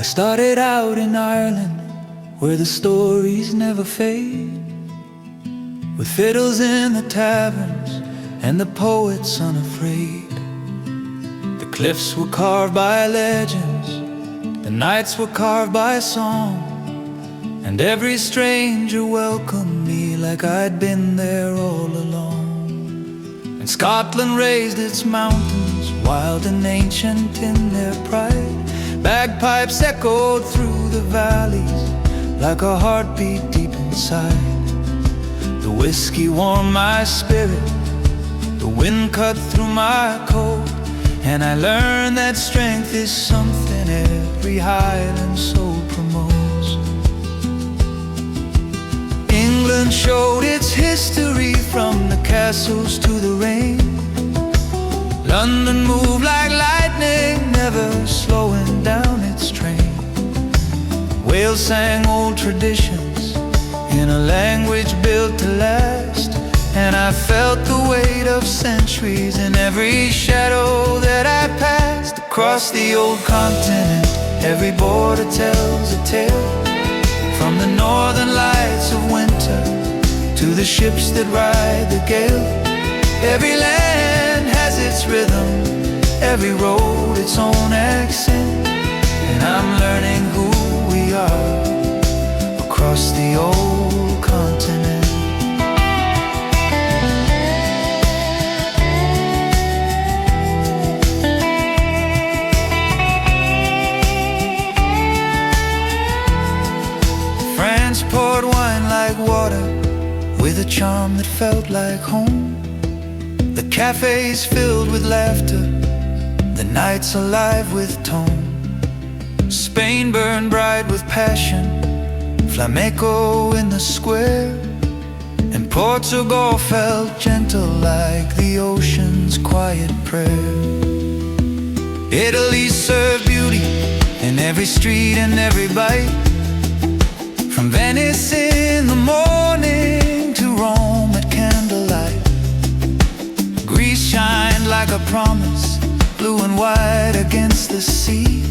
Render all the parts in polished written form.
I started out in Ireland, where the stories never fade, with fiddles in the taverns and the poets unafraid. The cliffs were carved by legends, the nights were carved by song, and every stranger welcomed me like I'd been there all along. And Scotland raised its mountains, wild and ancient in their pride. Bagpipes echoed through the valleys like a heartbeat deep inside. The whiskey warmed my spirit, the wind cut through my coat, and I learned that strength is something every Highland soul promotes. England showed its history from the castles to the rain. London moved like lightning, never slowing down its train. Wales sang old traditions in a language built to last, and I felt the weight of centuries in every shadow that I passed. Across the old continent, every border tells a tale, from the northern lights of winter to the ships that ride the gale. Every land has its rhythm, every road its own accent, and I'm learning who we are across the old continent. France poured wine like water, with a charm that felt like home. The cafes filled with laughter, the nights alive with tone. Spain burned bright with passion, flamenco in the square, and Portugal felt gentle like the ocean's quiet prayer. Italy served beauty in every street and every bite, from Venice in the morning to Rome at candlelight. Greece shined like a promise, blue and white against the sea,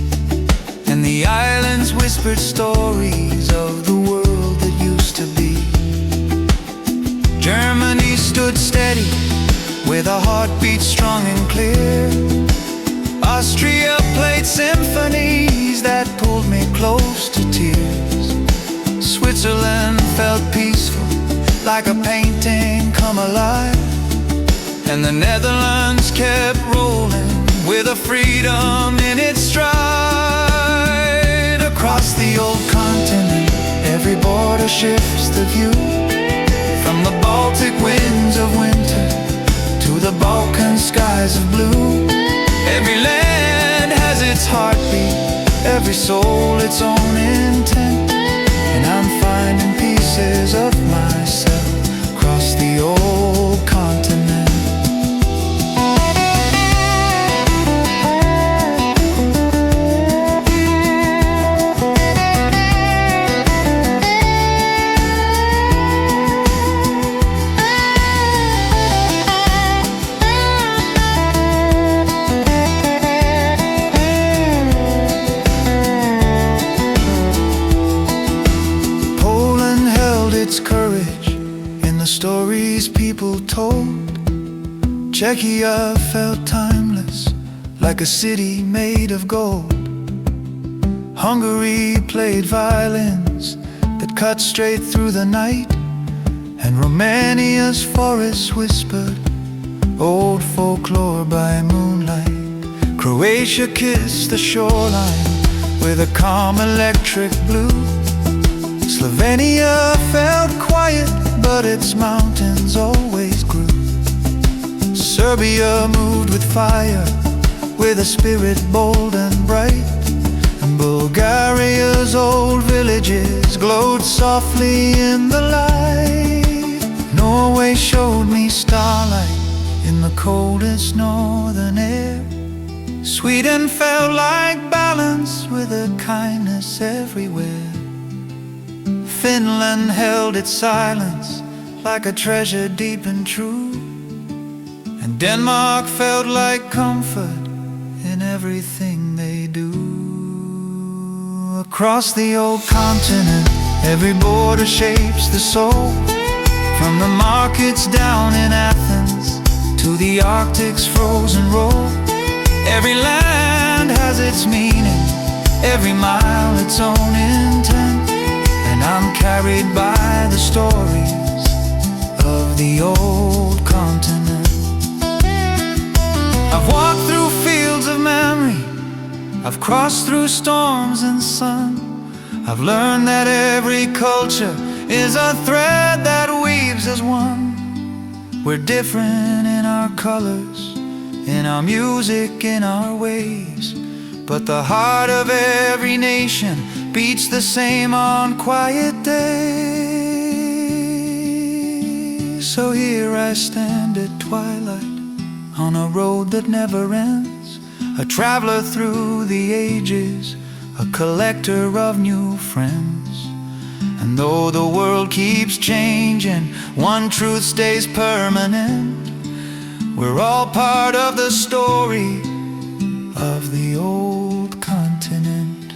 and the islands whispered stories of the world that used to be. Germany stood steady with a heartbeat strong and clear. Austria played symphonies that pulled me close to tears. Switzerland felt peaceful, like a painting come alive, and the Netherlands kept rolling with a freedom in its stride. Across the old continent, every border shifts the view, from the Baltic winds of winter to the Balkan skies of blue. Every land has its heartbeat, every soul its own intent, and I'm finding pieces of myself across the old continent. Its courage in the stories people told. Czechia felt timeless, like a city made of gold. Hungary played violins that cut straight through the night, and Romania's forests whispered old folklore by moonlight. Croatia kissed the shoreline with a calm electric blue. Slovenia felt quiet, but its mountains always grew. Serbia moved with fire, with a spirit bold and bright, and Bulgaria's old villages glowed softly in the light. Norway showed me starlight in the coldest northern air. Sweden felt like balance, with a kindness everywhere. Finland held its silence like a treasure deep and true, and Denmark felt like comfort in everything they do. Across the old continent, every border shapes the soul. From the markets down in Athens to the Arctic's frozen roll. Every land has its meaning, every mile its own intent. And I'm carried by the stories of the old continent. I've walked through fields of memory, I've crossed through storms and sun. I've learned that every culture is a thread that weaves as one. We're different in our colors, in our music, in our ways, but the heart of every nation beats the same on quiet days. So here I stand at twilight on a road that never ends, a traveler through the ages, a collector of new friends. And though the world keeps changing, one truth stays permanent: we're all part of the story of the old continent.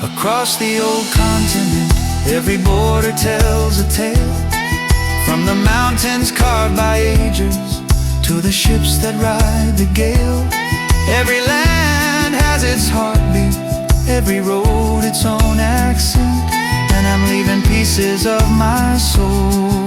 Across the old continent, every border tells a tale. From the mountains carved by ages to the ships that ride the gale. Every land has its heartbeat, every road its own accent. And I'm leaving pieces of my soul